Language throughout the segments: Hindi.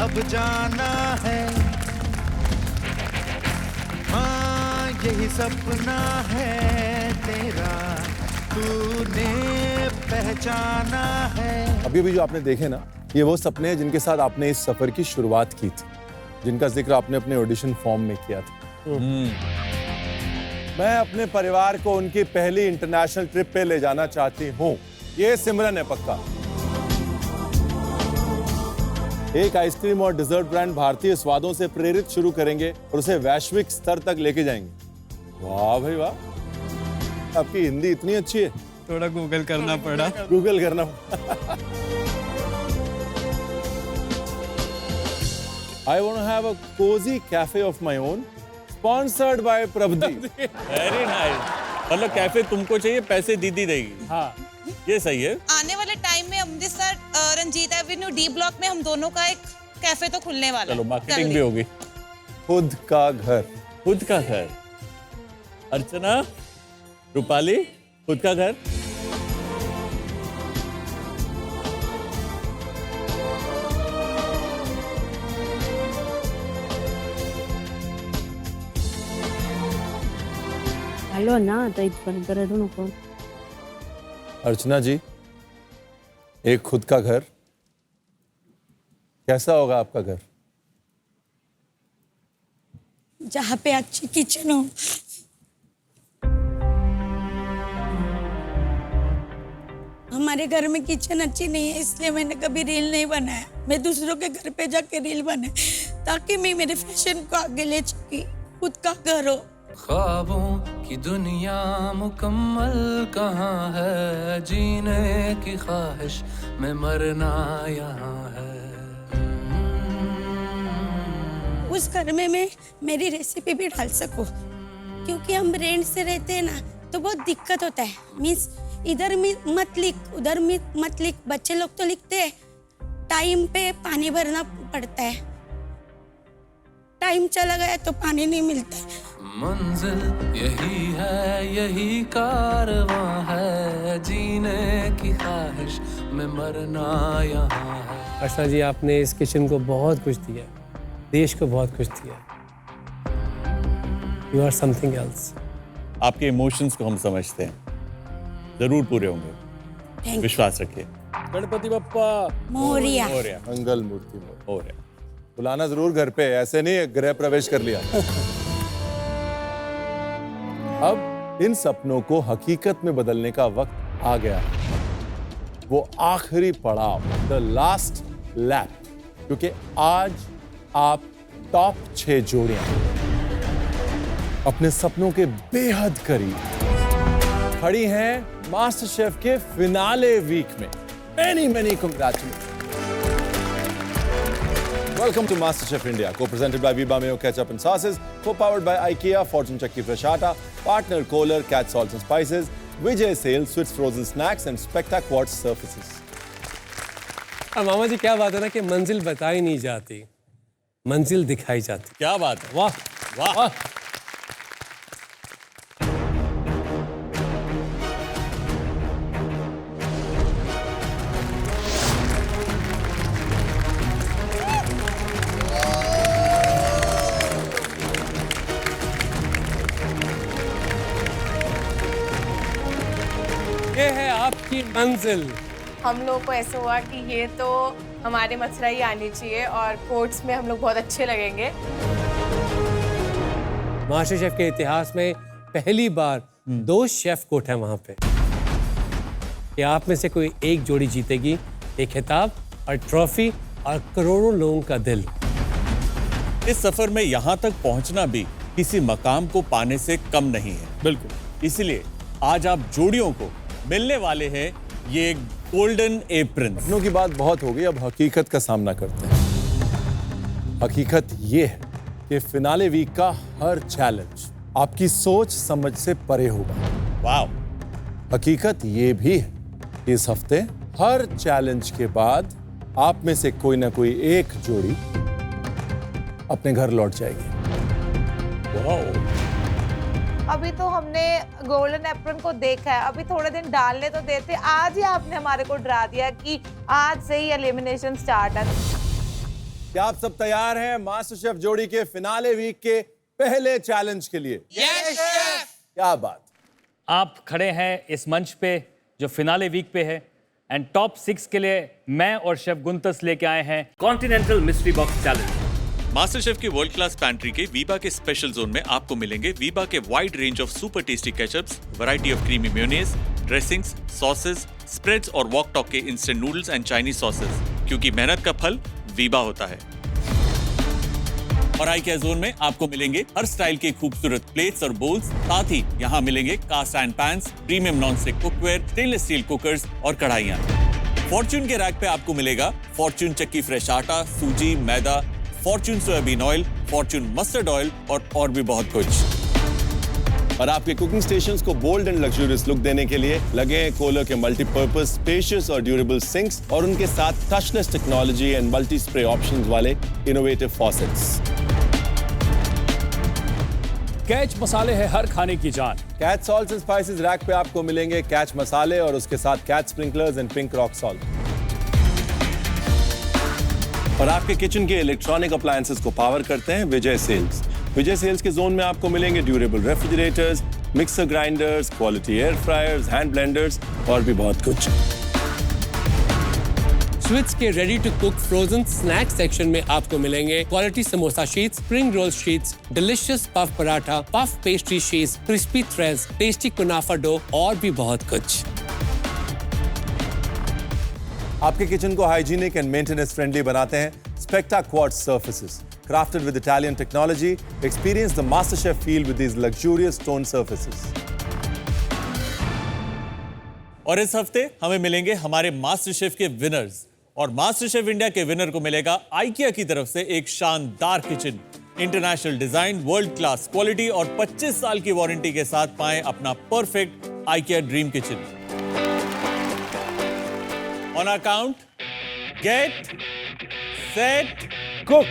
अब जाना है, हाँ यही सपना है तेरा, तूने पहचाना है। अभी भी जो आपने देखे ना, ये वो सपने हैं जिनके साथ आपने इस सफर की शुरुआत की थी, जिनका जिक्र आपने अपने ऑडिशन फॉर्म में किया था। मैं अपने परिवार को उनकी पहली इंटरनेशनल ट्रिप पे ले जाना चाहती हूँ। ये सिमरन है पक्का। एक आइसक्रीम और डिजर्ट ब्रांड भारतीय स्वादों से प्रेरित शुरू करेंगे और उसे वैश्विक स्तर तक लेके जाएंगे। वाह भाई वाह, आपकी हिंदी इतनी अच्छी है। थोड़ा गूगल करना पड़ा। गूगल करना I want to have a cozy cafe of my own, sponsored by Prabhdeep. Very nice. मतलब कैफे तुमको चाहिए, पैसे दीदी देगी। हाँ, ये सही है। आने वाले टाइम में Amritsar Ranjit avenue D block में हम दोनों का एक कैफे तो खुलने वाला है। चलो मार्केटिंग भी होगी। खुद का घर। खुद का घर। अर्चना, रूपाली, खुद का घर। हेलो ना तो इतफोन करेडू नको। अर्चना जी, एक खुद का घर, कैसा होगा आपका घर? जहाँ पे अच्छी किचन हो, हमारे घर में किचन अच्छी नहीं है, इसलिए मैंने कभी रील नहीं बनाया। मैं दूसरों के घर पे जाके रील बनाए ताकि मैं मेरे फैशन को आगे ले सकी। खुद का घर हो। ख्वाबों की दुनिया मुकम्मल कहाँ है, जीने की ख्वाहिश में मरना यहाँ है। उस घर में मैं मेरी रेसिपी भी डाल सकूं, क्योंकि हम रेंट से रहते हैं ना, तो बहुत दिक्कत होता है। मीन्स इधर मत लिख, उधर मत लिख। बच्चे लोग तो लिखते हैं, टाइम पे पानी भरना पड़ता है, टाइम चला गया तो पानी नहीं मिलता है। मंजिल यही है, यही कारवां है, जीने की ख्वाहिश में मरना यहाँ है। अर्चना जी, आपने इस किचन को बहुत कुछ दिया, देश को बहुत कुछ दिया। You are something else. आपके इमोशंस को हम समझते हैं, जरूर पूरे होंगे, Thank you. विश्वास रखिए। गणपति बप्पा मोरिया। मंगल मूर्ति हो रहा। बुलाना जरूर घर पे, ऐसे नहीं गृह प्रवेश कर लिया। अब इन सपनों को हकीकत में बदलने का वक्त आ गया है। वो आखिरी पड़ाव, द लास्ट लैप, क्योंकि आज आप टॉप 6 जोड़ियां अपने सपनों के बेहद करीब खड़ी हैं मास्टर शेफ के फिनाले वीक में। Many congratulation. Welcome to MasterChef India, co-presented by Viva Mayo Ketchup and Sauces, co-powered by IKEA, Fortune Chakki Fresh Atta, partner Kohler, Cat Salts and Spices, Vijay Sales, Swiss Frozen Snacks and Spectac Quartz Surfaces. अब मामा जी, क्या बात है ना कि मंजिल बताई नहीं जाती, मंजिल दिखाई जाती। क्या बात है। वाह वाह। ये है आपकी मंजिल। हम लोगों को ऐसा हुआ कि ये तो हमारे मथुरा ही आनी चाहिए और कोर्ट्स में हम लोग बहुत अच्छे लगेंगे। मास्टर शेफ के इतिहास में पहली बार 2 शेफ कोर्ट हैं वहां पे। कि आप में से कोई एक जोड़ी जीतेगी एक खिताब और ट्रॉफी और करोड़ों लोगों का दिल। इस सफर में यहाँ तक पहुँचना भी किसी मकाम को पाने से कम नहीं है। बिल्कुल। इसलिए आज आप जोड़ियों को मिलने वाले हैं ये गोल्डन एप्रन। सपनों की बात बहुत हो गई, अब हकीकत का सामना करते हैं। हकीकत ये है कि फिनाले वीक का हर चैलेंज आपकी सोच समझ से परे होगा। वाह। हकीकत ये भी है कि इस हफ्ते हर चैलेंज के बाद आप में से कोई ना कोई एक जोड़ी अपने घर लौट जाएगी। वाह। अभी तो हमने गोल्डन एप्रन को देखा है, अभी थोड़े दिन डालने तो देते। आज ही आपने हमारे को डरा दिया कि आज से ही एलिमिनेशन स्टार्ट है। क्या आप सब तैयार हैं मास्टर शेफ जोड़ी के फिनाले वीक के पहले चैलेंज के लिए? क्या बात। आप खड़े हैं इस मंच पे जो फिनाले वीक पे है एंड टॉप 6 के लिए मैं और शेफ गुंतस लेके आए हैं continental mystery box challenge. Master chef की वर्ल्ड क्लास पैंट्री के वीबा के स्पेशल जोन में आपको मिलेंगे वीबा के wide range of super tasty ketchups, variety of creamy mayonnaise, dressings, sauces, spreads और वॉक टॉक के instant noodles and Chinese sauces, क्योंकि मेहनत का फल वीबा होता है। और आईकिया जोन में आपको मिलेंगे हर स्टाइल के खूबसूरत प्लेट्स और बोल्स, साथ ही यहाँ मिलेंगे cast iron pans, premium nonstick cookware, stainless steel cookers और कढ़ाइयाँ। फॉर्च्यून के रैक पे आपको मिलेगा फॉर्च्यून चक्की फ्रेश आटा, सूजी, मैदा, Fortune soybean oil, Fortune mustard oil और भी बहुत कुछ। और आपके कुकिंग स्टेशंस को बोल्ड एंड लग्जरियस लुक देने के लिए लगे हैं कोलर के मल्टीपर्पज स्पेशियस और ड्यूरेबल सिंक्स और उनके साथ touchless technology and multi spray options वाले इनोवेटिव फॉसेट्स। कैच मसाले है हर खाने की जान। Catch salts and spices rack पे आपको मिलेंगे कैच मसाले और उसके साथ Catch sprinklers and pink rock salt. और आपके किचन के इलेक्ट्रॉनिक अप्लायंसेस को पावर करते हैं विजय सेल्स। विजय सेल्स के जोन में आपको मिलेंगे durable refrigerators, mixer grinders, quality air fryers, hand blenders और भी बहुत कुछ। स्विट्स के ready to cook frozen snack section में आपको मिलेंगे quality samosa sheets, spring roll sheets, delicious puff paratha, puff pastry sheets, crispy threads, tasty kunafa dough और भी बहुत कुछ। आपके किचन को हाइजीनिक एंड मेंटेनेंस फ्रेंडली बनाते हैं Specta quartz surfaces. Crafted with Italian technology, experience the MasterChef feel with these luxurious stone surfaces. और इस हफ्ते हमें मिलेंगे हमारे मास्टर शेफ के विनर्स, और मास्टर शेफ इंडिया के विनर को मिलेगा आइकिया की तरफ से एक शानदार kitchen. International design, world class quality और 25 साल की वारंटी के साथ पाएं अपना perfect IKEA dream kitchen. On our count, get set cook.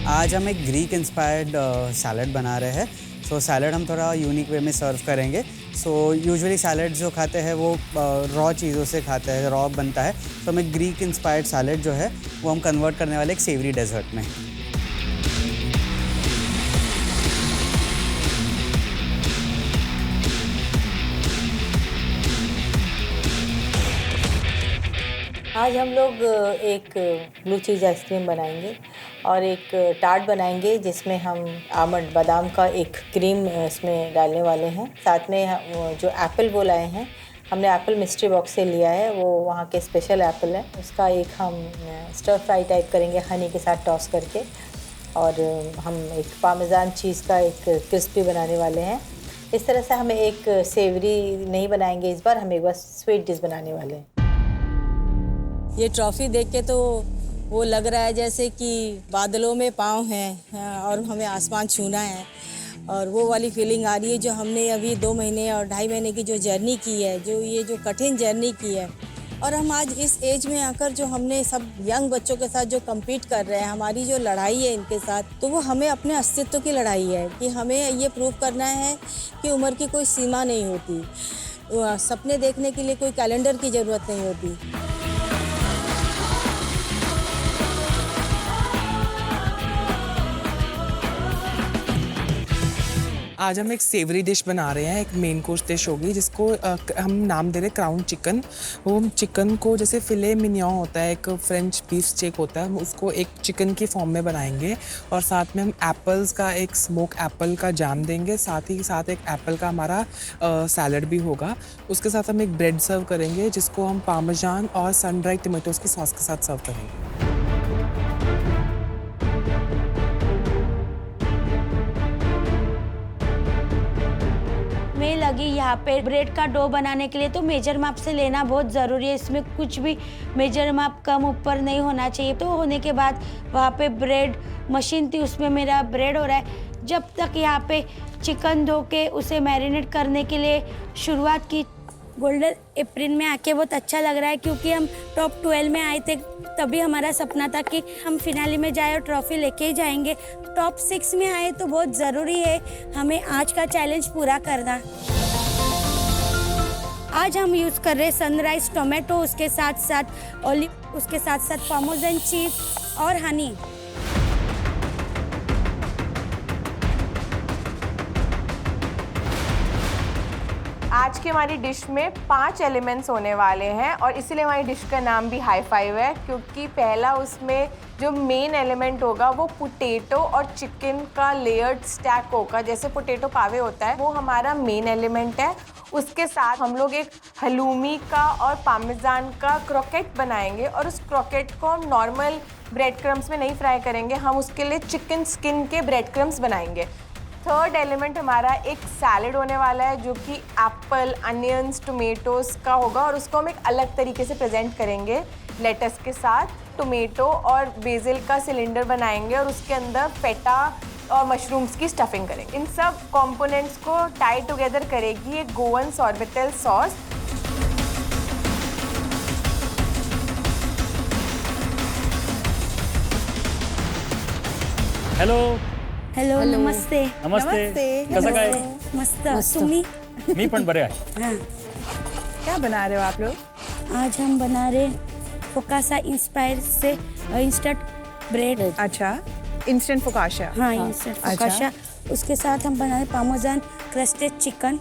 आज हम एक ग्रीक इंस्पायर्ड सैलड बना रहे हैं। सो सैलड हम थोड़ा यूनिक वे में सर्व करेंगे। सो यूजुअली सैलड जो खाते हैं वो रॉ चीज़ों से खाते हैं, रॉ बनता है। तो हमें ग्रीक इंस्पायर्ड सैलड जो है वो हम कन्वर्ट करने वाले एक सेवरी डेजर्ट में। आज हम लोग एक ब्लू चीज़ आइसक्रीम बनाएंगे और एक टार्ट बनाएंगे जिसमें हम आमंड बादाम का एक क्रीम इसमें डालने वाले हैं। साथ में जो एप्पल वो लाए हैं, हमने एप्पल मिस्ट्री बॉक्स से लिया है, वो वहाँ के स्पेशल एप्पल है। उसका एक हम स्टर फ्राई टाइप करेंगे हनी के साथ टॉस करके, और हम एक पार्मेजान चीज़ का एक क्रिस्पी बनाने वाले हैं। इस तरह से हमें एक सेवरी नहीं बनाएंगे इस बार, हम एक बार स्वीट डिश बनाने वाले हैं। ये ट्रॉफ़ी देख के तो वो लग रहा है जैसे कि बादलों में पाँव हैं और हमें आसमान छूना है, और वो वाली फीलिंग आ रही है जो हमने अभी 2 महीने और 2.5 महीने की जो जर्नी की है, जो कठिन जर्नी की है। और हम आज इस एज में आकर जो हमने सब यंग बच्चों के साथ जो कम्पीट कर रहे हैं, हमारी जो लड़ाई है इनके साथ, तो वो हमें अपने अस्तित्व की लड़ाई है कि हमें ये प्रूव करना है कि उम्र की कोई सीमा नहीं होती, सपने देखने के लिए कोई कैलेंडर की ज़रूरत नहीं होती। आज हम एक सेवरी डिश बना रहे हैं, एक मेन कोर्स डिश होगी जिसको हम नाम दे रहे हैं क्राउन चिकन। वो हम चिकन को जैसे फिले मिनियन होता है, एक फ्रेंच बीफ स्टेक होता है, हम उसको एक चिकन की फॉर्म में बनाएंगे, और साथ में हम एप्पल्स का एक स्मोक एप्पल का जैम देंगे, साथ ही साथ एक एप्पल का हमारा सैलड भी होगा। उसके साथ हम एक ब्रेड सर्व करेंगे जिसको हम पार्मेजान और सन ड्राइड टमाटोज के सॉस के साथ सर्व करेंगे। मैं लगी यहाँ पे ब्रेड का डो बनाने के लिए, तो मेजर माप से लेना बहुत ज़रूरी है। इसमें कुछ भी मेजर माप कम ऊपर नहीं होना चाहिए। तो होने के बाद वहाँ पे ब्रेड मशीन थी, उसमें मेरा ब्रेड हो रहा है। जब तक यहाँ पे चिकन धो के उसे मैरिनेट करने के लिए शुरुआत की, गोल्डन एप्रिल में आके बहुत अच्छा लग रहा है, क्योंकि हम टॉप 12 में आए थे, तभी हमारा सपना था कि हम फिनाले में जाए और ट्रॉफी लेके ही जाएंगे। टॉप 6 में आए तो बहुत ज़रूरी है हमें आज का चैलेंज पूरा करना। आज हम यूज़ कर रहे हैं सनराइज टोमेटो, उसके साथ साथ ऑलिव, उसके साथ साथ पार्मेसन चीज और हनी। आज की हमारी डिश में 5 एलिमेंट्स होने वाले हैं और इसीलिए हमारी डिश का नाम भी हाई फाइव है, क्योंकि पहला उसमें जो मेन एलिमेंट होगा वो पोटैटो और चिकन का लेयर्ड स्टैक होगा। जैसे पोटैटो पावे होता है वो हमारा मेन एलिमेंट है। उसके साथ हम लोग एक हलूमी का और पार्मेजान का क्रोकेट बनाएंगे और उस क्रोकेट को हम नॉर्मल ब्रेड क्रम्स में नहीं फ्राई करेंगे, हम उसके लिए चिकन स्किन के ब्रेड क्रम्स बनाएंगे। थर्ड एलिमेंट हमारा एक सैलेड होने वाला है जो कि एप्पल, अनियंस, टोमेटोज़ का होगा और उसको हम एक अलग तरीके से प्रेजेंट करेंगे लेटस के साथ। टोमेटो और बेसिल का सिलेंडर बनाएंगे और उसके अंदर फेटा और मशरूम्स की स्टफिंग करेंगे। इन सब कंपोनेंट्स को टाई टुगेदर करेगी एक गोवन सॉर्बिटल सॉस। हेलो हॅलो, नमस्ते। नमस्ते कसं काय? मस्त। तुम्ही? मी पण बरे आहे। हाँ, क्या बना रहे हो आप लोग? आज हम बना रहे फोकासा इंस्पायर से इंस्टेंट ब्रेड। अच्छा, इंस्टेंट फोकाशा। हाँ, इंस्टेंट फोकाशा। उसके साथ हम बना रहे पार्मेसन क्रस्टेड चिकन।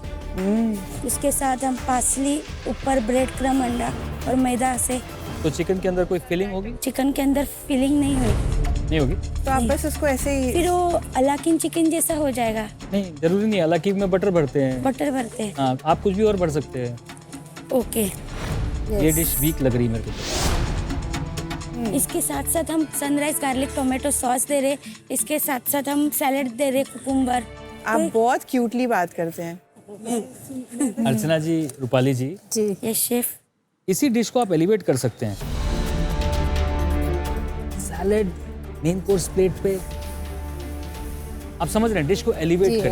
उसके साथ हम पार्सली, ऊपर ब्रेड क्रम, अंडा और मैदा से। तो चिकन के अंदर कोई फीलिंग होगी? चिकन के अंदर फीलिंग नहीं होगी। तो आप बस उसको ऐसे ही, फिर वो अलाकिन चिकन जैसा हो जाएगा। नहीं, जरूरी नहीं। हालांकि में बटर भरते हैं। बटर भरते हैं। हाँ, आप कुछ भी और भर सकते हैं। ओके। ये डिश वीक लग रही मेरे को। इसके साथ साथ हम सनराइज गार्लिक टोमेटो सॉस दे रहे, इसके साथ साथ हम सैलेड दे रहे, कुकुम्बर। आप बहुत क्यूटली बात करते हैं। अर्चना जी, रूपाली जी, यस शेफ। इसी डिश को आप एलिवेट कर सकते हैं। सैलेड मेन कोर्स प्लेट पे, आप समझ रहे हैं, डिश को एलिवेट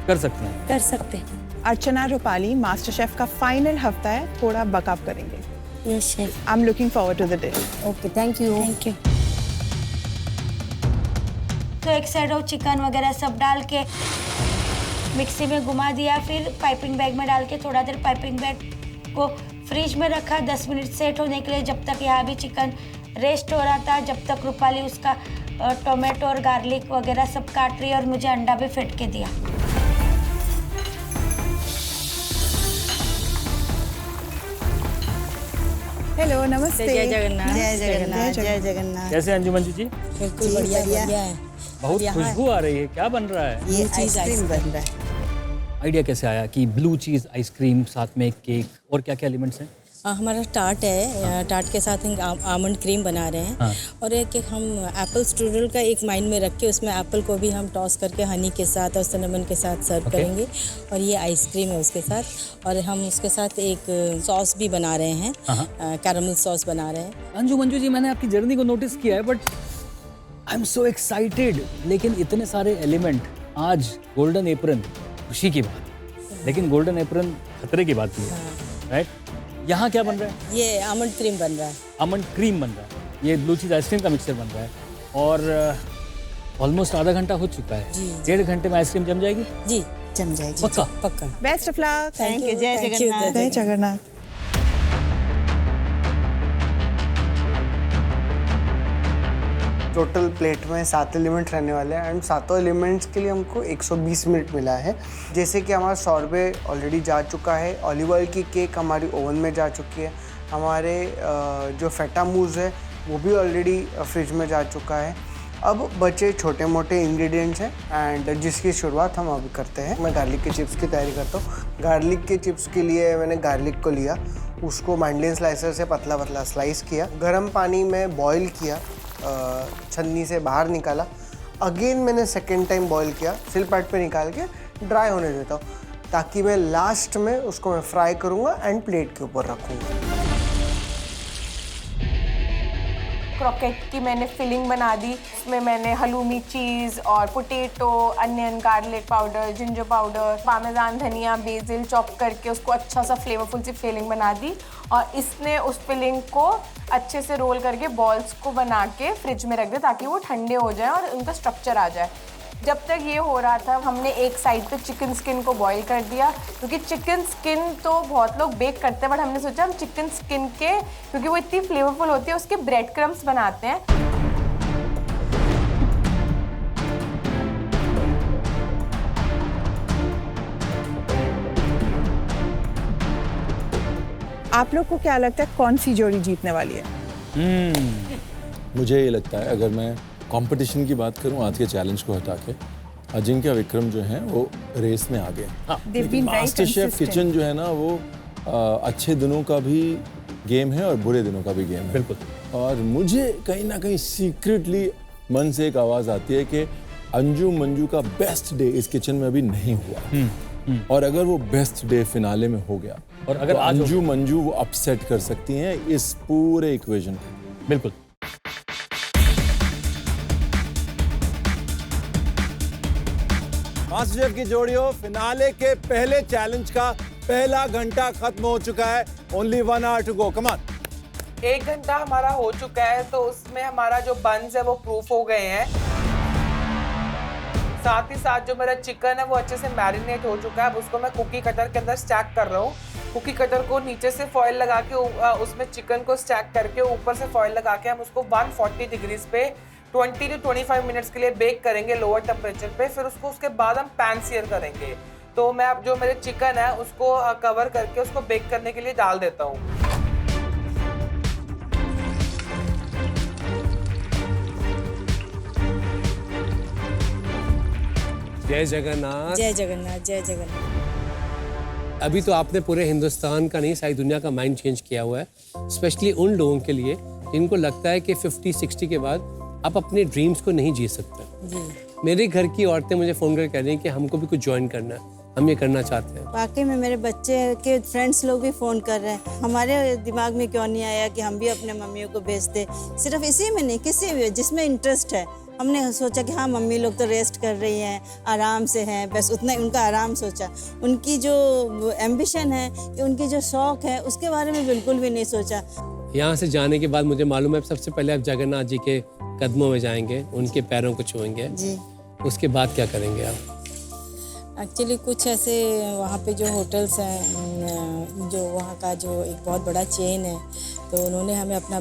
कर सकते हैं। कर सकते हैं। अर्चना रूपाली मास्टर शेफ का फाइनल हफ्ता है, थोड़ा बकअप करेंगे। Yes chef. I am looking forward to the dish. Okay, thank you. Thank you. तो एक साइड वो चिकन वगैरह सब डाल के मिक्सी में घुमा दिया, फिर पाइपिंग बैग में डाल के थोड़ा देर पाइपिंग बैग को फ्रिज में रखा 10 मिनट सेट होने के लिए, जब तक यहाँ भी चिकन रेस्ट हो रहा था, जब तक रूपाली उसका टोमेटो और गार्लिक वगैरह सब काट रही है और मुझे अंडा भी फेंट के दिया। हेलो, नमस्ते। जय जगन्नाथ। जय जगन्नाथ। जय जगन्नाथ। कैसे अंजू मंजू जी? बिल्कुल बढ़िया है। बहुत खुशबू आ रही है। क्या बन रहा है? ये आइसक्रीम बन रहा है। आइडिया कैसे आया कि ब्लू चीज आइसक्रीम, साथ में केक और क्या क्या एलिमेंट्स हैं? हमारा टार्ट है, टार्ट के साथ हम आमंड क्रीम बना रहे हैं। हाँ। और एक हम एप्पल स्ट्रूडल का एक माइंड में रख के उसमें एप्पल को भी हम टॉस करके हनी के साथ और सिनेमन के साथ सर्व करेंगे। और ये आइसक्रीम है उसके साथ, और हम उसके साथ एक सॉस भी बना रहे हैं, कैरामल सॉस बना रहे हैं। अंजू मंजू जी, मैंने आपकी जर्नी को नोटिस किया है, but I am so excited. लेकिन इतने सारे एलिमेंट, आज गोल्डन एप्रन खुशी की बात, लेकिन गोल्डन एप्रन खतरे की बात भी है, राइट? यहाँ क्या बन रहा है? ये आमंड क्रीम बन रहा है। आमंड क्रीम बन रहा है। ये ब्लू चीज आइसक्रीम का मिक्सचर बन रहा है और ऑलमोस्ट आधा घंटा हो चुका है। 1.5 घंटे में आइसक्रीम जम जाएगी? जी, जम जाएगी। पक्का? पक्का। Best of luck. Thank you. जय जगन्नाथ। जय जगन्नाथ। टोटल प्लेट में 7 एलिमेंट रहने वाले हैं एंड 7 एलिमेंट्स के लिए हमको 120 मिनट मिला है। जैसे कि हमारा सॉर्बे ऑलरेडी जा चुका है, ऑलिव ऑयल की केक हमारी ओवन में जा चुकी है, हमारे जो फेटा मूज है वो भी ऑलरेडी फ्रिज में जा चुका है। अब बचे छोटे मोटे इंग्रेडिएंट्स हैं एंड जिसकी शुरुआत हम अभी करते हैं। मैं गार्लिक के चिप्स की तैयारी करता हूँ। गार्लिक के चिप्स के लिए मैंने गार्लिक को लिया, उसको माइंडलिन स्लाइसर से पतला पतला स्लाइस किया, गर्म पानी में बॉईल किया, छन्नी से बाहर निकाला, अगेन मैंने सेकेंड टाइम बॉईल किया, सिल पैड पे निकाल के ड्राई होने देता हूँ, ताकि मैं लास्ट में उसको मैं फ्राई करूँगा एंड प्लेट के ऊपर रखूँगा। क्रोकेट की मैंने फिलिंग बना दी। उसमें मैंने हलूमी चीज़ और potato, onion, garlic powder, ginger powder, parmesan धनिया, बेसिल चॉप करके उसको अच्छा सा फ्लेवरफुल सी फिलिंग बना दी। और इसने उस फिलिंग को अच्छे से रोल करके बॉल्स को बना के फ्रिज में रख दिया ताकि वो ठंडे हो जाए और उनका स्ट्रक्चर आ जाए। जब तक ये हो रहा था हमने एक साइड पे चिकन स्किन को बॉईल कर दिया, क्योंकि चिकन स्किन तो बहुत लोग बेक करते हैं, बट हमने सोचा हम चिकन स्किन के, क्योंकि वो इतनी फ्लेवरफुल होती है, उसके ब्रेड क्रम्स बनाते हैं। आप लोग को क्या लगता है कौन सी जोड़ी जीतने वाली है? मुझे ये लगता है, अगर मैं कंपटीशन की बात करूं आज के चैलेंज को हटा के, अजिंक्य विक्रम जो हैं वो रेस में आ गए। मास्टर शेफ किचन जो है ना वो अच्छे दिनों का भी गेम है और बुरे दिनों का भी गेम है। बिल्कुल। और मुझे कहीं ना कहीं सीक्रेटली मन से एक आवाज़ आती है कि अंजू मंजू का बेस्ट डे इस किचन में अभी नहीं हुआ। और अगर वो बेस्ट डे फिनाले में हो गया और अगर तो अंजू मंजू वो अपसेट कर सकती हैं इस पूरे इक्वेशन को। बिल्कुल। मास्टर शेफ की जोड़ियों, फिनाले के पहले चैलेंज का पहला घंटा खत्म हो चुका है। Only 1 hour to go, come on. 1 घंटा हमारा हो चुका है, तो उसमें हमारा जो बन्स है वो प्रूफ हो गए हैं। साथ ही साथ जो मेरा चिकन है वो अच्छे से मैरिनेट हो चुका है। अब उसको मैं कुकी कटर के अंदर स्टैक कर रहा हूँ। कुकी कटर को नीचे से फॉइल लगा के उसमें चिकन को स्टैक करके ऊपर से फॉइल लगा के हम उसको 140 डिग्रीज पे 20 to 25 मिनट्स के लिए बेक करेंगे लोअर टेम्परेचर पे। फिर उसके बाद हम पैन सीयर करेंगे। तो मैं अब जो मेरे चिकन है उसको कवर करके उसको बेक करने के लिए डाल देता हूँ। जय जगन्नाथ। जय जगन्नाथ, जय जगन्नाथ। अभी तो आपने पूरे हिंदुस्तान का नहीं, सारी दुनिया का माइंड चेंज किया हुआ है, स्पेशली उन लोगों के लिए जिनको लगता है कि 50-60 के बाद आप अपने ड्रीम्स को नहीं जी सकते। जी। मेरे घर की औरतें मुझे फ़ोन करके कह रही हैं कि हमको भी कुछ ज्वाइन करना है, हम ये करना चाहते हैं। वाकई में मेरे बच्चे के फ्रेंड्स लोग भी फ़ोन कर रहे हैं। हमारे दिमाग में क्यों नहीं आया कि हम भी अपने मम्मियों को भेज दें। सिर्फ इसी में नहीं, किसी भी जिसमें इंटरेस्ट है। हमने सोचा कि हाँ मम्मी लोग तो रेस्ट कर रही हैं, आराम से हैं, बस उतना उनका आराम सोचा। उनकी जो एम्बिशन है, उनकी जो शौक़ है, उसके बारे में बिल्कुल भी नहीं सोचा। यहाँ से जाने के बाद मुझे मालूम है सबसे पहले आप जगन्नाथ जी के कदमों में जाएंगे, उनके पैरों को छुएंगे जी। उसके बाद क्या करेंगे आप? एक्चुअली कुछ ऐसे वहाँ पे जो होटल्स हैं, जो वहाँ का जो एक बहुत बड़ा चेन है, तो उन्होंने हमें अपना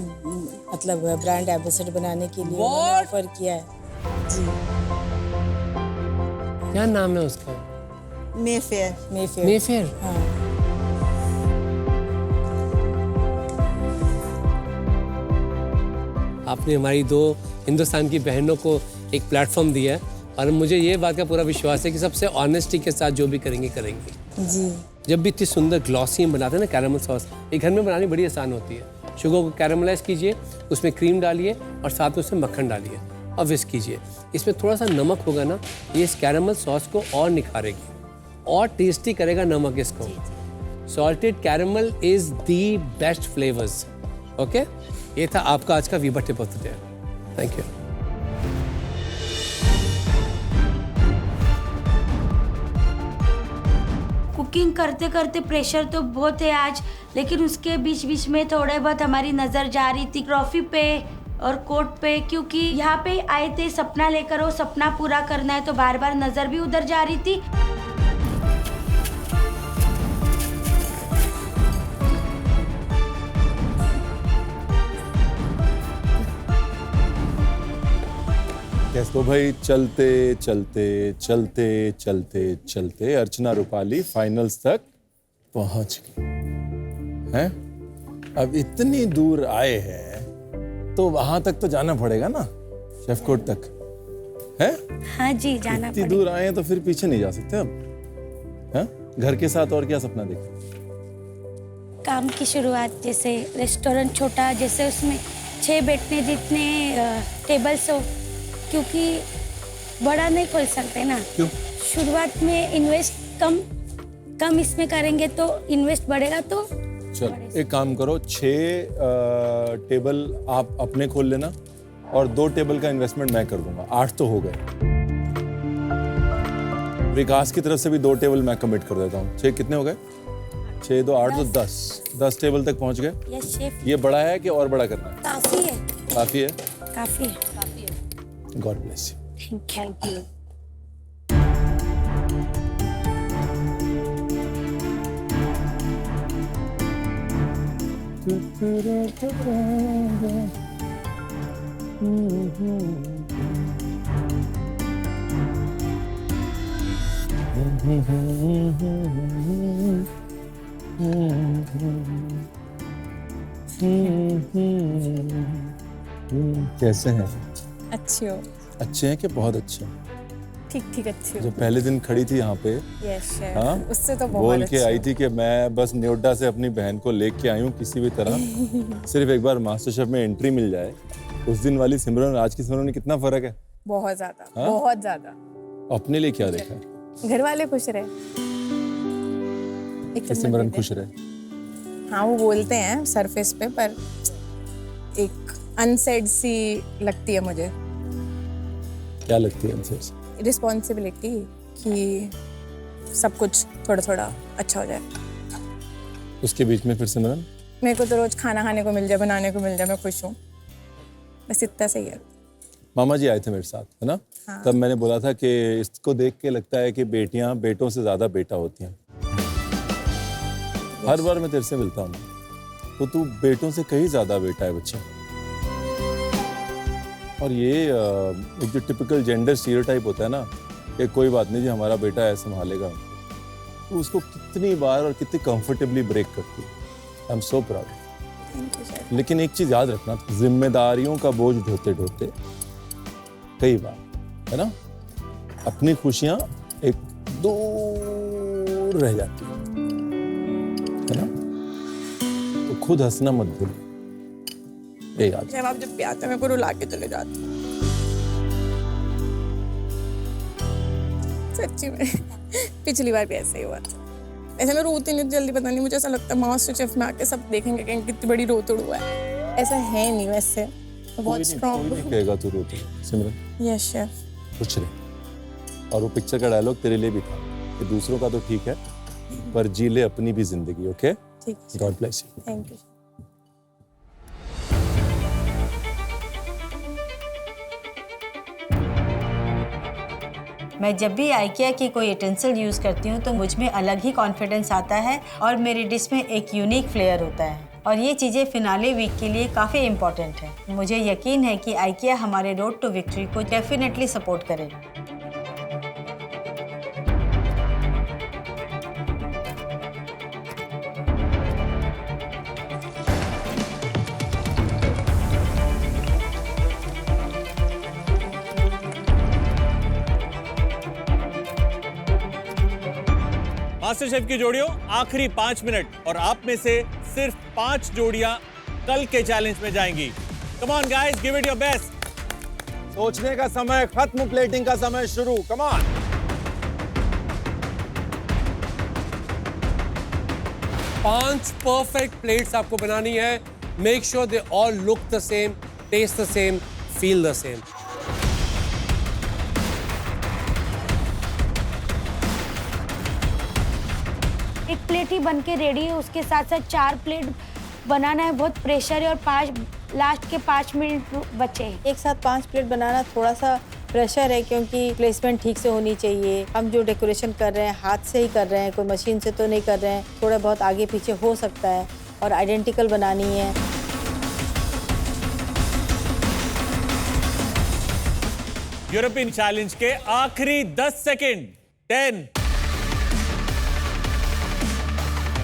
मतलब ब्रांड एम्बेसडर बनाने के लिए ऑफर किया है। जी। क्या नाम है उसका? मेफेयर। मेफेयर। मेफेयर। हाँ। आपने हमारी 2 हिंदुस्तान की बहनों को एक प्लेटफॉर्म दिया है और मुझे ये बात का पूरा विश्वास है कि सबसे ऑनेस्टी के साथ जो भी करेंगे। जी। जब भी इतनी सुंदर ग्लॉसी हम बनाते हैं ना कैरामल सॉस, ये घर में बनानी बड़ी आसान होती है। शुगर को कैरामलाइज कीजिए, उसमें क्रीम डालिए और साथ में उसमें मक्खन डालिए और विस्क कीजिए। इसमें थोड़ा सा नमक होगा ना, ये इस कैरामल सॉस को और निखारेगी और टेस्टी करेगा नमक इसको। Salted caramel is the best flavours. Okay, ये था आपका आज का Veeba tip of the day. Thank you. Cooking करते करते प्रेशर तो बहुत है आज, लेकिन उसके बीच बीच में थोड़े बहुत हमारी नज़र जा रही थी ट्रॉफी पे और कोर्ट पे, क्योंकि यहाँ पे आए थे सपना लेकर, वो सपना पूरा करना है, तो बार बार नज़र भी उधर जा रही थी। तो भाई चलते चलते चलते चलते चलते अर्चना रूपाली फाइनल्स तक पहुंच गई हैं। अब इतनी दूर आए हैं तो वहां तक तो जाना पड़ेगा ना, शेफ कोर्ट तक है। हाँ जी, जाना इतनी दूर आए हैं तो फिर पीछे नहीं जा सकते अब। हैं? घर के साथ और क्या सपना देखते? काम की शुरुआत, जैसे रेस्टोरेंट छोटा, जैसे उसमें 6 बैठने जितने टेबल्स हो, क्योंकि बड़ा नहीं खोल सकते ना। क्यों? शुरुआत में इन्वेस्ट कम इसमें करेंगे तो इन्वेस्ट बढ़ेगा तो चल एक काम करो, 6 टेबल आप अपने खोल लेना और 2 टेबल का इन्वेस्टमेंट मैं कर दूंगा। 8 तो हो गए। विकास की तरफ से भी 2 टेबल मैं कमिट कर देता हूँ। 6 कितने हो गए? 6 2 8 तो 10 टेबल तक पहुँच गए। Yes chef. ये बड़ा है कि और बड़ा करना है? काफी है। काफी है? काफी है। God bless you. Thank you. कैसे हैं? अच्छी हो। अच्छे हैं कि बहुत अच्छे हैं? ठीक ठीक अच्छी हो। जो पहले दिन खड़ी थी यहाँ पे, यस शेफ, हाँ, उससे तो बहुत बोल के अच्छी आई हो। थी कि मैं बस न्योटा से अपनी बहन को लेके आई हूँ किसी भी तरह, सिर्फ एक बार मास्टर शेफ में एंट्री मिल जाए। उस दिन वाली सिमरन और आज की सिमरन में कितना फर्क है? बहुत ज्यादा, हाँ? बहुत ज्यादा। अपने लिए क्या देखा है? घर वाले खुश रहे। कि सिमरन खुश रहे? हाँ वो बोलते हैं सरफेस पे, पर एक अनसेड सी लगती है मुझे क्या लगती है उनसे? रिस्पॉन्सिबिलिटी कि सब कुछ थोड़ा थोड़ा अच्छा हो जाए। उसके बीच में फिर सिमरन, मेरे को तो रोज खाना खाने को मिल जाए, बनाने को मिल जाए, मैं खुश हूँ, बस इतना सही है। मामा जी आए थे मेरे साथ, है ना? हाँ। तब मैंने बोला था कि इसको देख के लगता है कि बेटियां बेटों से ज्यादा बेटा होती हैं। हर बार मैं तेरे से मिलता हूँ तो तू बेटों से कहीं ज्यादा बेटा है बच्चा। और ये एक जो टिपिकल जेंडर स्टीरियोटाइप होता है ना कि कोई बात नहीं जी हमारा बेटा है संभालेगा, तो उसको कितनी बार और कितनी कंफर्टेबली ब्रेक करती है। I am so proud. लेकिन एक चीज याद रखना, जिम्मेदारियों का बोझ ढोते ढोते कई बार, है ना, अपनी खुशियां एक दूर रह जाती है ना? तो खुद हंसना मत भूल, ये याद। जब आप जब भी आते हैं मेरे को रुला के चले जाते हैं। सच्ची में पिछली बार भी ऐसा ही हुआ था। ऐसे मैं रोती नहीं जल्दी, पता नहीं मुझे ऐसा लगता है मास्टर शेफ में आके सब देखेंगे कि कितनी बड़ी रोतड़ हुआ है। ऐसा है नहीं, वैसे बहुत स्ट्रॉन्ग कहेगा तू रोती सिमरन। Yes chef. कुछ नहीं। और वो पिक्चर का डायलॉग तेरे लिए भी था कि दूसरों का तो ठीक है पर जी ले अपनी भी जिंदगी। ओके, ठीक। God bless you. Thank you. मैं जब भी IKEA की कोई यूटेंसिल यूज़ करती हूँ तो मुझ में अलग ही कॉन्फिडेंस आता है और मेरी डिश में एक यूनिक फ्लेयर होता है और ये चीज़ें फिनाले वीक के लिए काफ़ी इम्पोर्टेंट है। मुझे यकीन है कि IKEA हमारे रोड टू विक्ट्री को डेफिनेटली सपोर्ट करेगा। मास्टर शेफ की जोड़ियों, आखिरी 5 मिनट और आप में से सिर्फ 5 जोड़ियां कल के चैलेंज में जाएंगी। Come on guys, give it your best. सोचने का समय खत्म, प्लेटिंग का समय शुरू। Come on. पांच परफेक्ट प्लेट्स आपको बनानी है। Make sure they all look the same, taste the same, feel the same. एक प्लेट ही बन के रेडी है, उसके साथ साथ 4 प्लेट बनाना है, बहुत प्रेशर है और लास्ट के 5 मिनट बचे हैं। एक साथ 5 प्लेट बनाना थोड़ा सा प्रेशर है क्योंकि प्लेसमेंट ठीक से होनी चाहिए। हम जो डेकोरेशन कर रहे हैं हाथ से ही कर रहे हैं, कोई मशीन से तो नहीं कर रहे हैं। थोड़ा बहुत आगे पीछे हो सकता है और आइडेंटिकल बनानी है। यूरोपियन चैलेंज के आखिरी 10 सेकंड। 10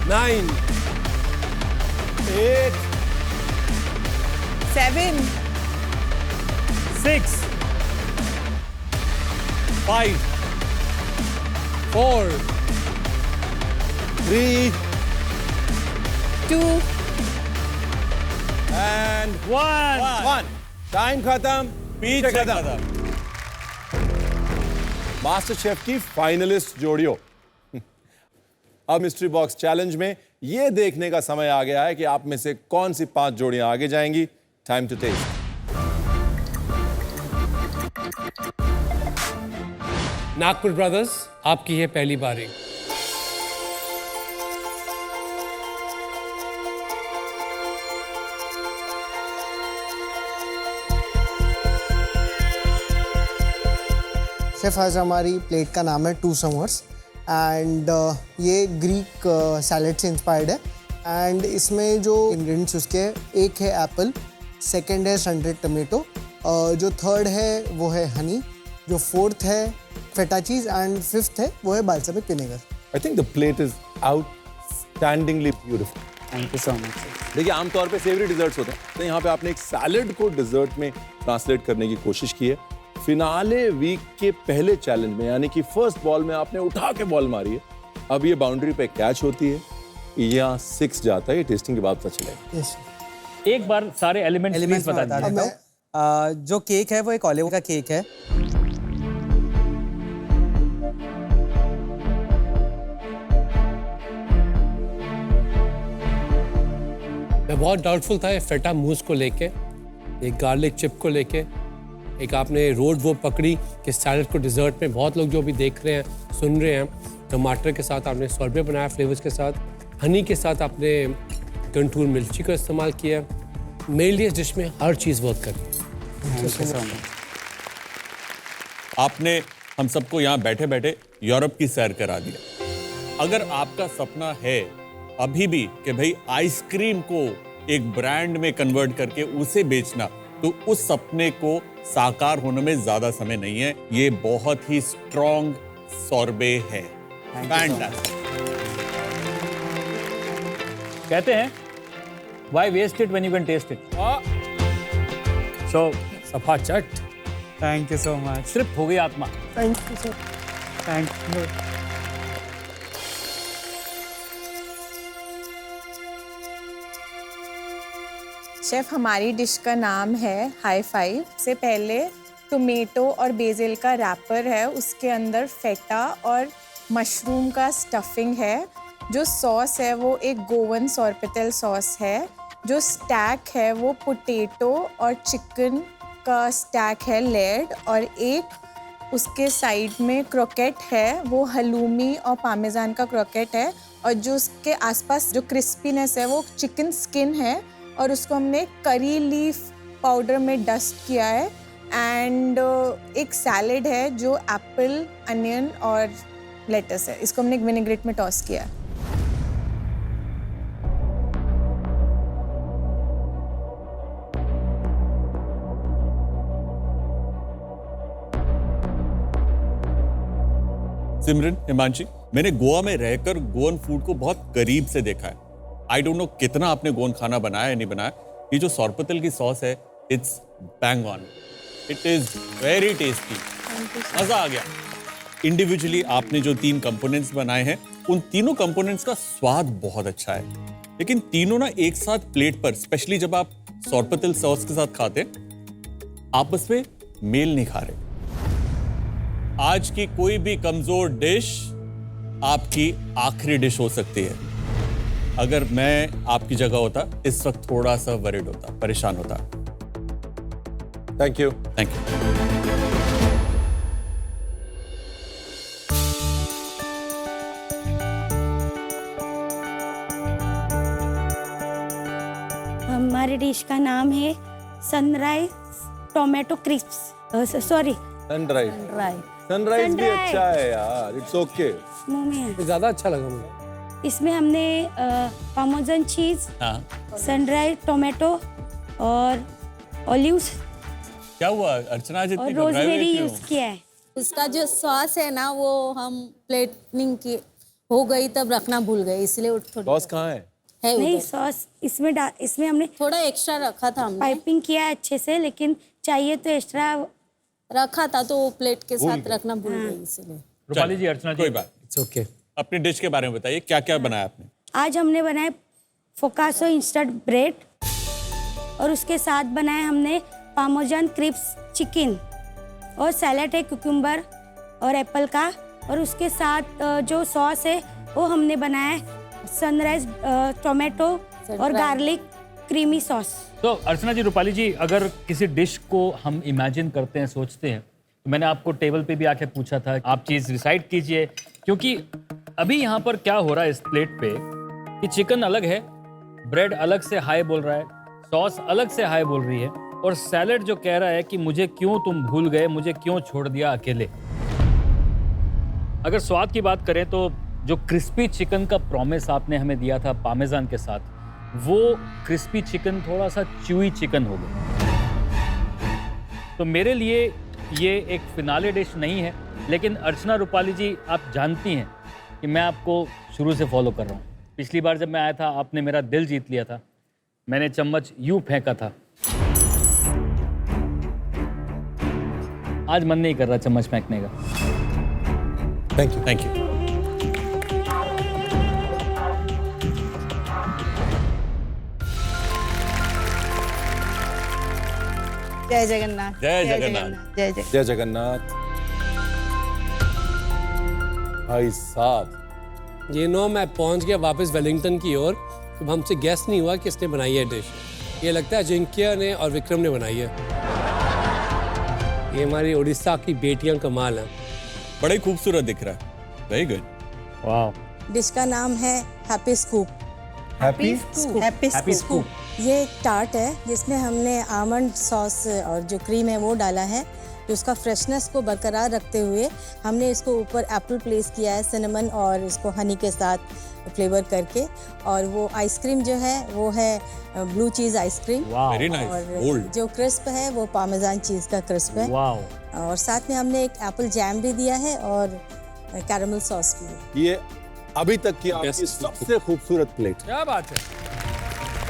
9 8 7 6 5 4 3 2 एंड 1। टाइम खत्म, पीछे खत्म। मास्टर शेफ की फाइनलिस्ट जोड़ियों। अब मिस्ट्री बॉक्स चैलेंज में ये देखने का समय आ गया है कि आप में से कौन सी 5 जोड़ियां आगे जाएंगी। Time to taste. Nagpur brothers, आपकी है पहली बारी। शेफ आज हमारी प्लेट का नाम है टू समर्स एंड ये ग्रीक सैलेड से इंस्पायर्ड है। एंड इसमें जो इंग्रेडिएंट्स उसके हैं, एक है एप्पल, सेकंड है सनड्राइड टमेटो, जो थर्ड है वो है हनी, जो फोर्थ है फेटा चीज एंड फिफ्थ है वो है balsamic vinegar. I think the plate is outstandingly beautiful. Thank you so much. देखिए, आमतौर पे सेवरी डिजर्ट्स होते हैं, तो यहाँ पे आपने एक सैलेड को डिजर्ट में ट्रांसलेट करने की कोशिश की है। फिनाले वीक के पहले चैलेंज में, यानी कि फर्स्ट बॉल में आपने उठा के बॉल मारी है, अब ये बाउंड्री पे कैच होती है या 6 जाता है, ये टेस्टिंग के बाद पता चलेगा। yes. एक बार सारे एलिमेंट्स बता देता दीजिए। हूँ। जो केक है वो एक ऑलिव का केक है। मैं बहुत डाउटफुल था ये फेटा मूस को लेके, एक गार्लिक चिप को लेके, एक आपने रोड वो पकड़ी कि सैलेड को डिज़र्ट में बहुत लोग जो भी देख रहे हैं, सुन रहे हैं, टमाटर के साथ आपने सॉर्बे बनाया फ्लेवर्स के साथ, हनी के साथ आपने कंटूर मिर्ची का इस्तेमाल किया। मेरे लिए इस डिश में हर चीज़ वर्क करी। आपने हम सबको यहाँ बैठे बैठे यूरोप की सैर करा दिया। अगर आपका सपना है अभी भी कि भाई आइसक्रीम को एक ब्रांड में कन्वर्ट करके उसे बेचना, तो उस सपने को साकार होने में ज्यादा समय नहीं है। ये बहुत ही स्ट्रॉन्ग सॉर्बे है। फैंटास्टिक। कहते हैं why waste it when you can taste it? So सफा चट। Thank you so much. सिर्फ हो गई आत्मा। Thank you sir. Thank you. Chef हमारी डिश का नाम है हाई फाइव। से पहले टोमेटो और बेसिल का रैपर है, उसके अंदर फेटा और मशरूम का स्टफिंग है। जो सॉस है वो एक गोवन सोरपोटेल सॉस है। जो स्टैक है वो पोटैटो और चिकन का स्टैक है लेयर्ड, और एक उसके साइड में क्रोकेट है, वो हलूमी और पामेजान का क्रोकेट है, और जो उसके आसपास जो क्रिस्पीनेस है वो चिकन स्किन है, और उसको हमने करी लीफ पाउडर में डस्ट किया है। एंड एक सैलेड है जो एप्पल, अनियन और लेटस है, इसको हमने एक विनेग्रेट में टॉस किया है। सिमरन, हिमांशी, मैंने गोवा में रहकर गोवन फूड को बहुत करीब से देखा है। आई डोंट नो कितना आपने गोवन खाना बनाया या नहीं बनाया। ये जो सोरपोटेल की सॉस है, it's bang on. It is very tasty. मजा आ गया। इंडिविजुअली आपने जो 3 कंपोनेंट्स बनाए हैं, उन तीनों कंपोनेंट्स का स्वाद बहुत अच्छा है, लेकिन तीनों ना एक साथ प्लेट पर, स्पेशली जब आप सोरपोटेल सॉस के साथ खाते, आपस में मेल नहीं खा रहे। आज की कोई भी कमजोर डिश आपकी आखिरी डिश हो सकती है। अगर मैं आपकी जगह होता, इस वक्त थोड़ा सा वरीड होता, परेशान होता। Thank you. Thank you. हमारी डिश का नाम है sunrise tomato crisps. Sorry, sunrise. Sunrise भी अच्छा है यार, इट्स ओके। मुंह में है। ज्यादा अच्छा लगा मुझे। इसमें हमने पार्मेसन चीज, सनराइज टोमेटो और ऑलिव्स क्या हुआ अर्चना, आज और इतनी घबराई हुई रोजमेरी क्यों? यूज किया है। उसका जो सॉस है ना, वो हम प्लेटिंग की हो गई तब रखना भूल गए, इसलिए वो थोड़ी सॉस कहाँ है? नहीं, सॉस इसमें हमने थोड़ा एक्स्ट्रा रखा था, हमने पाइपिंग किया है अच्छे से, लेकिन चाहिए तो एक्स्ट्रा रखा था, तो वो प्लेट के साथ रखना भूल गई, इसलिए। रूपाली जी, अर्चना जी, कोई बात, इट्स ओके। अपनी डिश के बारे में बताइए, क्या क्या बनाया आपने? आज हमने बनाए फोकासो इंस्टेंट ब्रेड, और उसके साथ बनाए हमने पार्मेसन क्रिस्प चिकन, और सैलेड है कुकुम्बर और एप्पल का, और उसके साथ जो सॉस है वो हमने बनाया है सनराइज टोमेटो और गार्लिक क्रीमी सॉस। तो अर्चना जी, रूपाली जी, अगर किसी डिश को हम इमेजिन करते हैं, सोचते हैं, तो मैंने आपको टेबल पे भी आके पूछा था, आप चीज़ डिसाइड कीजिए, क्योंकि अभी यहाँ पर क्या हो रहा है इस प्लेट पे कि चिकन अलग है, ब्रेड अलग से हाय बोल रहा है, सॉस अलग से हाय बोल रही है, और सैलेड जो कह रहा है कि मुझे क्यों तुम भूल गए, मुझे क्यों छोड़ दिया अकेले। अगर स्वाद की बात करें तो जो क्रिस्पी चिकन का प्रॉमिस आपने हमें दिया था पामेजान के साथ, वो क्रिस्पी चिकन थोड़ा सा च्यूई चिकन हो गया। तो मेरे लिए ये एक फिनाले डिश नहीं है, लेकिन अर्चना, रूपाली जी, आप जानती हैं कि मैं आपको शुरू से फॉलो कर रहा हूँ। पिछली बार जब मैं आया था, आपने मेरा दिल जीत लिया था, मैंने चम्मच यूं फेंका था। आज मन नहीं कर रहा चम्मच फेंकने का। Thank you. Thank you. जय जगन्नाथ। जय जगन्नाथ। जय जय जय जगन्नाथ। भाई साहब, ये नो मैं पहुंच गया वापस वेलिंगटन की ओर, तो हमसे गेस नहीं हुआ कि इसने बनाई है डिश। ये लगता है अजिंक्य ने और विक्रम ने बनाई है। ये हमारी उड़ीसा की बेटियां कमाल हैं। बड़ा ही खूबसूरत दिख रहा है। Very good. वाह। डिश का नाम है हैप्पी स्कूप। Happy scoop. ये एक टार्ट है जिसमें हमने आमंड सॉस और जो क्रीम है वो डाला है, तो उसका फ्रेशनेस को बरकरार रखते हुए हमने इसको ऊपर एप्पल प्लेस किया है, सिनेमन और इसको हनी के साथ फ्लेवर करके। और वो आइसक्रीम जो है वो है blue cheese ice cream. Very nice. और जो क्रिस्प है वो पामेजान चीज़ का क्रिस्प है। और साथ में हमने एक एप्पल जैम भी दिया है और कैरमल सॉस भी। ये अभी तक की आपकी सबसे खूबसूरत प्लेट। क्या बात है।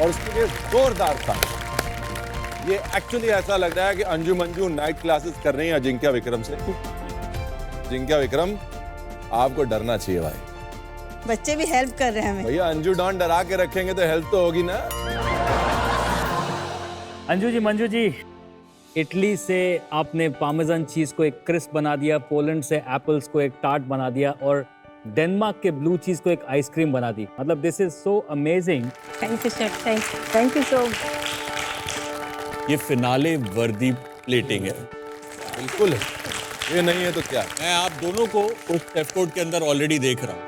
और उसके लिए जोरदार था। ये एक्चुअली ऐसा लग रहा है कि अंजू मंजू नाइट क्लासेस कर रही हैं अजिंक्य विक्रम से। अजिंक्य विक्रम, आपको डरना चाहिए भाई। बच्चे भी हेल्प कर रहे हैं हमें। भैया अंजू डॉन डरा के रखेंगे तो हेल्प तो होगी ना। अंजू जी, मंजू जी, इटली से आपने पामेजान चीज को एक क्रिस्प बना दिया, पोलैंड से एप्पल्स को एक टार्ट बना दिया, और डेनमार्क के ब्लू चीज को एक आइसक्रीम बना दी। मतलब this is so amazing. Thank you sir, thank you so. ये फिनाले वर्दी प्लेटिंग है। बिल्कुल है। ये नहीं है तो क्या। मैं आप दोनों को उस शेफ कोर्ट के अंदर ऑलरेडी देख रहा हूँ।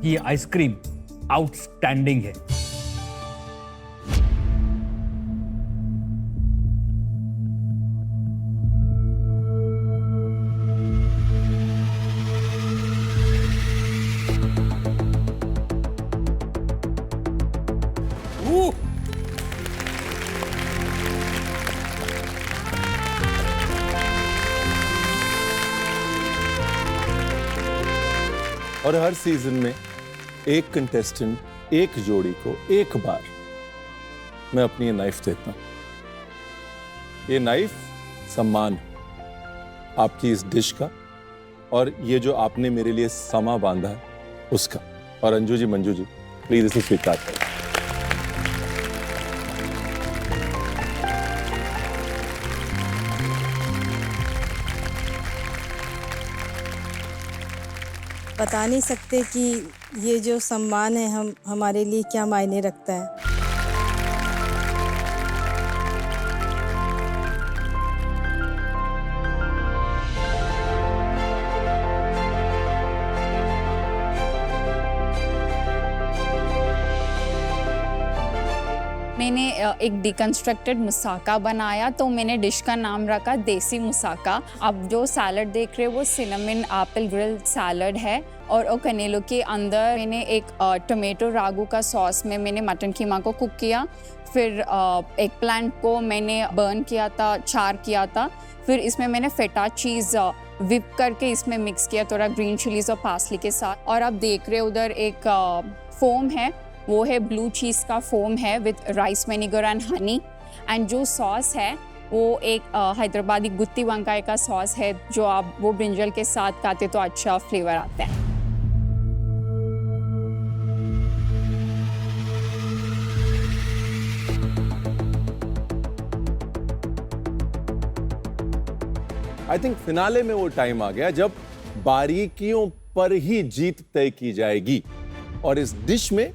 ये आइसक्रीम आउटस्टैंडिंग है। और हर सीजन में एक कंटेस्टेंट, एक जोड़ी को एक बार मैं अपनी ये नाइफ देता हूं। ये नाइफ सम्मान है आपकी इस डिश का, और ये जो आपने मेरे लिए समा बांधा है उसका। और अंजू जी, मंजू जी, प्लीज इसे स्वीकार करें। बता नहीं सकते कि ये जो सम्मान है हमारे लिए क्या मायने रखता है। मैंने एक डिकन्स्ट्रक्टेड मुसाका बनाया, तो मैंने डिश का नाम रखा देसी मुसाका। अब जो सैलड देख रहे हो वो सिनेमन एप्पल ग्रिल सैलड है, और कनेलो के अंदर मैंने एक टोमेटो रागू का सॉस में मैंने मटन कीमा को कुक किया। फिर एग प्लांट को मैंने बर्न किया था, चार किया था। फिर इसमें मैंने फेटा चीज़ विप करके इसमें मिक्स किया, थोड़ा ग्रीन चिलीज और पार्सली के साथ। और आप देख रहे हो उधर एक फोम है, वो है ब्लू चीज़ का फोम है with rice vinegar and honey. And जो सॉस है वो एक हैदराबादी गुत्ती वंकाय का सॉस है, जो आप वो ब्रिंजल के साथ खाते तो अच्छा फ्लेवर आता है। आई थिंक फिनाले में वो टाइम आ गया जब बारीकियों पर ही जीत तय की जाएगी, और इस डिश में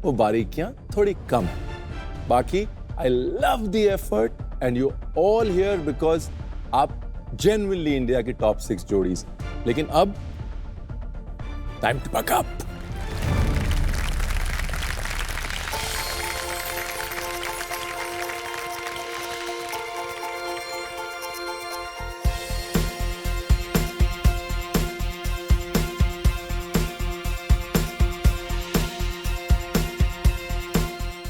वो बारीकियां थोड़ी कम है। बाकी I love the effort and you all here because आप जेन्युइनली इंडिया की टॉप 6 जोड़ीज। लेकिन अब time to buck up.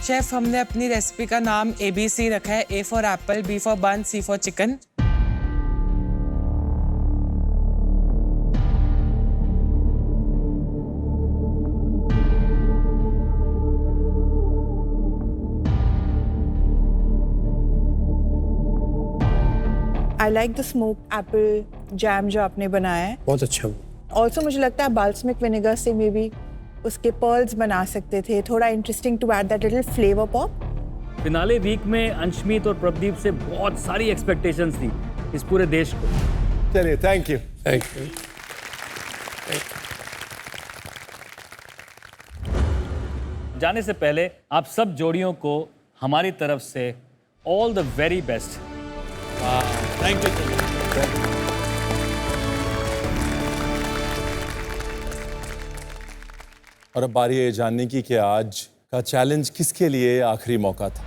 Chef, हमने अपनी रेसिपी का नाम ABC रखा है। A for apple, B for bun, C for chicken. I like the smoke apple jam जो आपने बनाया है, बहुत अच्छा। ऑल्सो मुझे लगता है बाल्समिक विनेगर से मे बी उसके पर्ल्स बना सकते थे, थोड़ा interesting to add that little flavour pop. Finale week में अंशमीत और प्रदीप से बहुत सारी एक्सपेक्टेशंस थी इस पूरे देश को। चलिए, थैंक यू। Thank you. जाने से पहले आप सब जोड़ियों को हमारी तरफ से all the very best. Thank you. और अब बारी है जानने की कि आज का चैलेंज किसके लिए आखिरी मौका था।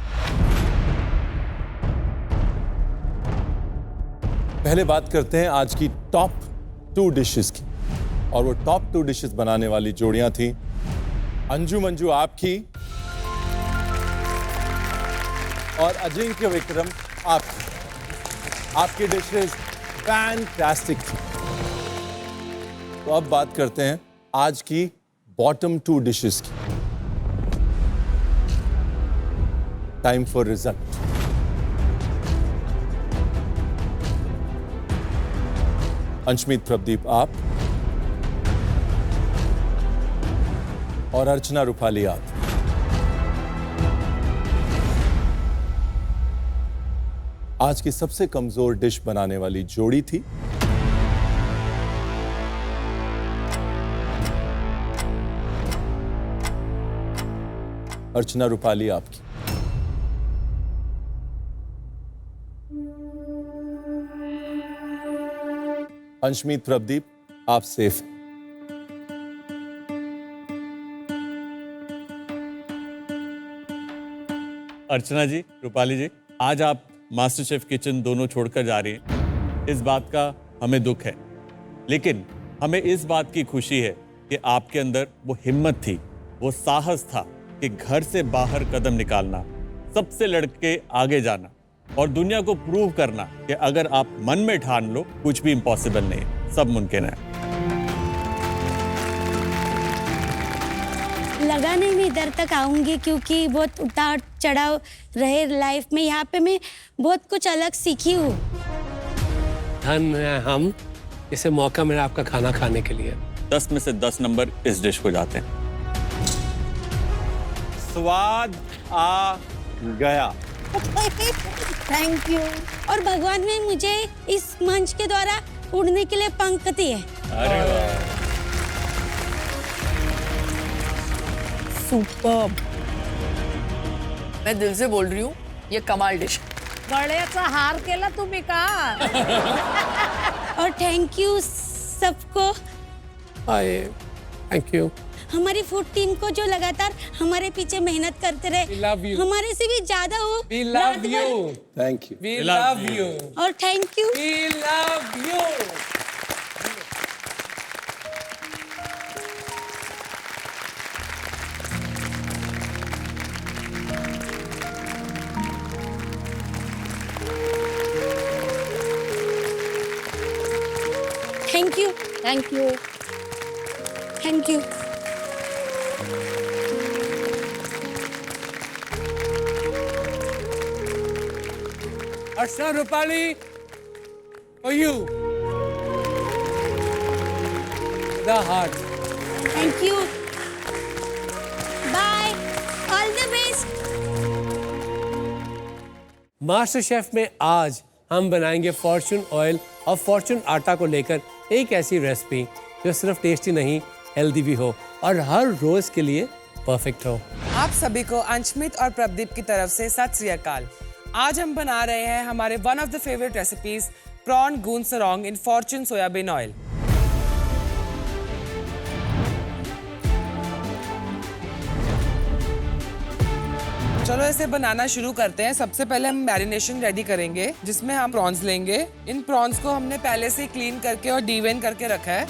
पहले बात करते हैं आज की टॉप 2 डिशेस की, और वो टॉप 2 डिशेस बनाने वाली जोड़ियां थी अंजू मंजू आपकी और अजिंक्य विक्रम आपकी। आपकी डिशेस फैंटास्टिक थी। तो अब बात करते हैं आज की बॉटम 2 डिशेस की। Time for result. Anshmeet Pradeep आप और अर्चना रूपाली आप। आज की सबसे कमजोर डिश बनाने वाली जोड़ी थी अर्चना रूपाली आपकी। अंशमीत प्रदीप आप सेफ। अर्चना जी, रूपाली जी, आज आप मास्टर शेफ किचन दोनों छोड़कर जा रही हैं। इस बात का हमें दुख है, लेकिन हमें इस बात की खुशी है कि आपके अंदर वो हिम्मत थी, वो साहस था कि घर से बाहर कदम निकालना, सबसे लड़के आगे जाना और दुनिया को प्रूव करना कि अगर आप मन में ठान लो कुछ भी इम्पॉसिबल नहीं है, सब मुमकिन है। लगा नहीं मैं इधर तक आऊंगी, क्योंकि बहुत उतार चढ़ाव रहे लाइफ में। यहाँ पे मैं बहुत कुछ अलग सीखी हूँ। धन है हम, इसे मौका मिला आपका खाना खाने के लिए। 10 में से 10 नंबर इस डिश को जाते हैं। स्वाद आ गया। Thank you. और भगवान ने मुझे इस मंच के द्वारा उड़ने के लिए पंख दिए। अरे वाह। सुपर। मैं दिल से बोल रही हूँ, ये कमाल डिश। गळ्याचा हार केला तुम्ही का? और थैंक यू सबको। थैंक यू हमारी फूड टीम को जो लगातार हमारे पीछे मेहनत करते रहे। We love you. हमारे से भी ज्यादा हो। We love you. Thank you. We love you. और thank you. We love you. Thank you. Thank you. Thank you. Archana Rupali, for you. The heart. Thank you. Bye. All the best. Master chef में आज हम बनाएंगे फॉर्चून ऑयल और फॉर्चून आटा को लेकर एक ऐसी रेसिपी जो सिर्फ टेस्टी नहीं, हेल्दी भी हो और हर रोज के लिए परफेक्ट हो। आप सभी को अंशमित और प्रदीप की तरफ से सत श्री अकाल। आज हम बना रहे हैं हमारे one of the favourite recipes prawn गून सरोंग इन फॉर्चून सोयाबीन ऑयल। चलो इसे बनाना शुरू करते हैं। सबसे पहले हम मैरिनेशन रेडी करेंगे, जिसमें हम प्रॉन्स लेंगे। इन प्रॉन्स को हमने पहले से क्लीन करके और डीवेन करके रखा है।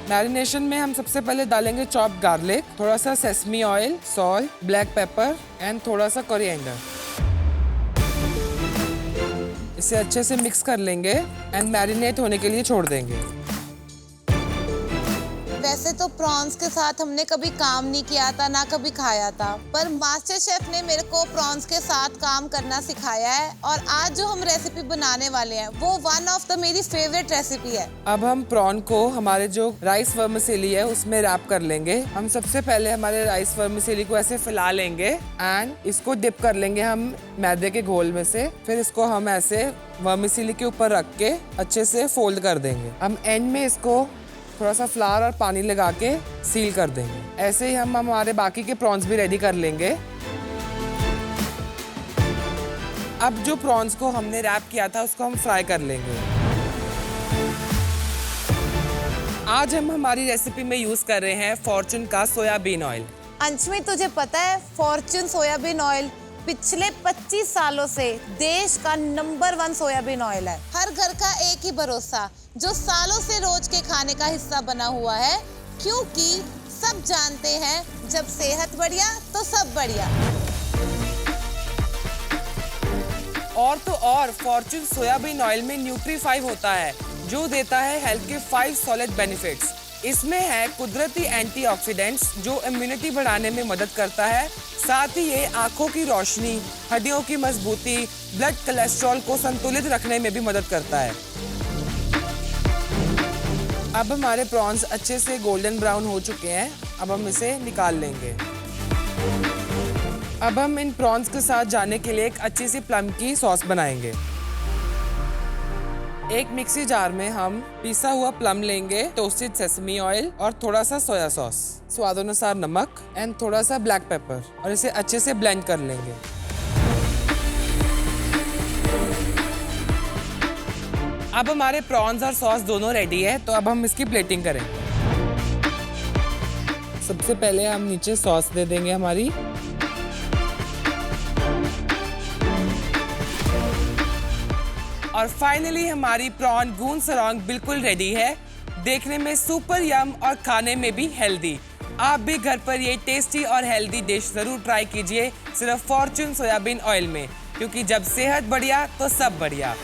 मैरिनेशन में हम सबसे पहले डालेंगे चॉप्ड गार्लिक, थोड़ा सा sesame oil, salt, black pepper and थोड़ा सा कोरिएंडर। इसे अच्छे से मिक्स कर लेंगे एंड मैरिनेट होने के लिए छोड़ देंगे। वैसे तो प्रॉन्स के साथ हमने कभी काम नहीं किया था, ना कभी खाया था, पर मास्टर शेफ ने मेरे को प्रॉन्स के साथ काम करना सिखाया है और आज जो हम रेसिपी बनाने वाले हैं वो वन ऑफ द मेरी फेवरेट रेसिपी है। अब हम प्रॉन को हमारे जो राइस वर्मिसेली है उसमें रैप कर लेंगे। हम सबसे पहले हमारे राइस वर्मिसेली को ऐसे फैला लेंगे एंड इसको डिप कर लेंगे हम मैदे के घोल में से। फिर इसको हम ऐसे वर्मिसेली के ऊपर रख के अच्छे से फोल्ड कर देंगे। हम एंड में इसको थोड़ा सा फ्लावर और पानी लगा के सील कर देंगे। ऐसे ही हम हमारे बाकी के प्रॉन्स भी रेडी कर लेंगे। अब जो प्रॉन्स को हमने रैप किया था उसको हम फ्राई कर लेंगे। आज हम हमारी रेसिपी में यूज कर रहे हैं फॉर्चून का सोयाबीन ऑयल। अंशमी, तुझे पता है फॉर्चून सोयाबीन ऑयल पिछले 25 सालों से देश का नंबर 1 सोयाबीन ऑयल है। हर घर का एक ही भरोसा जो सालों से रोज के खाने का हिस्सा बना हुआ है, क्योंकि सब जानते हैं जब सेहत बढ़िया तो सब बढ़िया। और तो और फॉर्चून सोयाबीन ऑयल में न्यूट्री5 होता है जो देता है हेल्थ के 5 सॉलिड बेनिफिट्स। इसमें है कुदरती एंटीऑक्सीडेंट्स जो इम्यूनिटी बढ़ाने में मदद करता है। साथ ही ये आंखों की रोशनी, हड्डियों की मजबूती, ब्लड कोलेस्ट्रॉल को संतुलित रखने में भी मदद करता है। अब हमारे प्रॉन्स अच्छे से गोल्डन ब्राउन हो चुके हैं। अब हम इसे निकाल लेंगे। अब हम इन प्रॉन्स के साथ जाने के लिए एक अच्छी सी प्लम की सॉस बनाएंगे। एक मिक्सी जार में हम पिसा हुआ प्लम लेंगे, टोस्टेड सेसमी ऑयल और थोड़ा सा सोया सॉस, स्वादानुसार नमक एंड थोड़ा सा ब्लैक पेपर और इसे अच्छे से ब्लेंड कर लेंगे। अब हमारे प्रॉन्स और सॉस दोनों रेडी है, तो अब हम इसकी प्लेटिंग करेंगे। सबसे पहले हम नीचे सॉस दे देंगे हमारी। और फाइनली हमारी प्रॉन गून सरोंग बिल्कुल रेडी है। देखने में सुपर यम और खाने में भी हेल्दी। आप भी घर पर ये टेस्टी और हेल्दी डिश जरूर ट्राई कीजिए, सिर्फ फॉर्चून सोयाबीन ऑयल में, क्योंकि जब सेहत बढ़िया तो सब बढ़िया।